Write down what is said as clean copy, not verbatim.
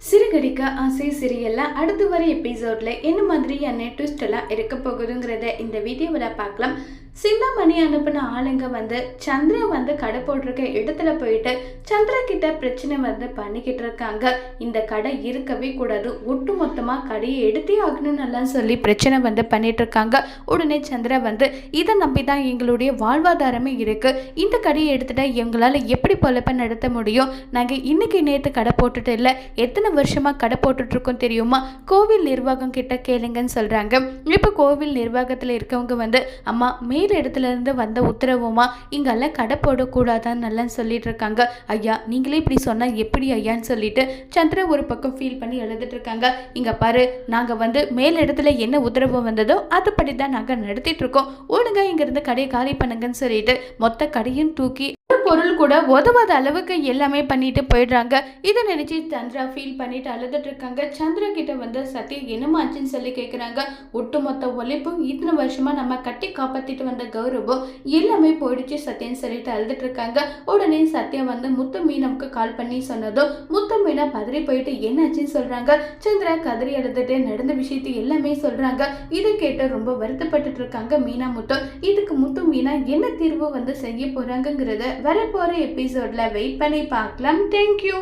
சிறுகடிக்க ஆசை சீரியல்ல அடுத்து வர எபிசோட்ல என்ன மாதிரியான ட்விஸ்ட் எல்லாம் இருக்க போகுதுங்கிறத இந்த வீடியோவில் பார்க்கலாம். சிந்தாமணி அனுப்பின ஆளுங்க சந்திரா கடை போட்டிருக்க இடத்துல போயிட்டு சந்திரா கிட்ட பிரச்சனை பண்ணிக்கிட்டு இருக்காங்க. இந்த கடை இருக்கவே கூடாது, ஒட்டு மொத்தமா கடையை எடுத்தே ஆகணும்னு சொல்லி பிரச்சனை பண்ணிட்டு இருக்காங்க. உடனே சந்திரா இதை நம்பிதான் எங்களுடைய வாழ்வாதாரமே இருக்கு, இந்த கடையை எடுத்துட்டா எங்களால எப்படி பொழப்ப நடத்த முடியும், நாங்க இன்னைக்கு நேற்று கடை போட்டுட்டு இல்லை, எத்தனை வருஷமா கடை போட்டுட்டு இருக்கோம் தெரியுமா, கோவில் நிர்வாகம் கிட்ட கேளுங்கன்னு சொல்றாங்க. இப்ப கோவில் நிர்வாகத்துல இருக்கவங்க அம்மா மேல் இடத்துல இருந்து வந்த உத்தரவுமா, இங்கெல்லாம் கடை போடக்கூடாதான்னு நல்லா சொல்லிட்டு இருக்காங்க. ஐயா நீங்களே இப்படி சொன்னா எப்படி ஐயான்னு சொல்லிட்டு சந்திரா ஒரு பக்கம் ஃபீல் பண்ணி எழுதிட்டு இருக்காங்க. இங்க பாரு, நாங்க மேல் இடத்துல என்ன உத்தரவு வந்ததோ அதுபடி தான் நாங்க நடத்திட்டு இருக்கோம், ஒழுங்கா இங்க இருந்து கடையை காலி பண்ணுங்கன்னு சொல்லிட்டு மொத்த கடையும் தூக்கி பொருள் கூட உதவாத அளவுக்கு எல்லாமே பண்ணிட்டு போயிடுறாங்க. இதை நினைச்சு சந்திரா ஃபீல் பண்ணிட்டு அழுதுட்டு இருக்காங்க. சந்திரா கிட்ட சத்யா என்னமாச்சுன்னு சொல்லி கேட்குறாங்க. ஒட்டுமொத்த உழைப்பும் இத்தனை வருஷமா நம்ம கட்டி காப்பாத்திட்டு வந்த கௌரவம் எல்லாமே போயிடுச்சு சத்யன்னு சொல்லிட்டு அழுதுட்டு இருக்காங்க. உடனே சத்யா முத்து மீனவுக்கு கால் பண்ணி சொன்னதும் முத்து மீனா பதறி போயிட்டு என்னாச்சுன்னு சொல்றாங்க. சந்திரா கதறி அழுதுட்டு நடந்த விஷயத்தை எல்லாமே சொல்றாங்க. இதை கேட்டு ரொம்ப வருத்தப்பட்டு இருக்காங்க மீனா முத்து. இதுக்கு முத்து மீனா என்ன தீர்வு செய்ய போறாங்கிறத வரப்போற எபிசோட்ல வெயிட் பண்ணி பார்க்கலாம். தேங்க்யூ.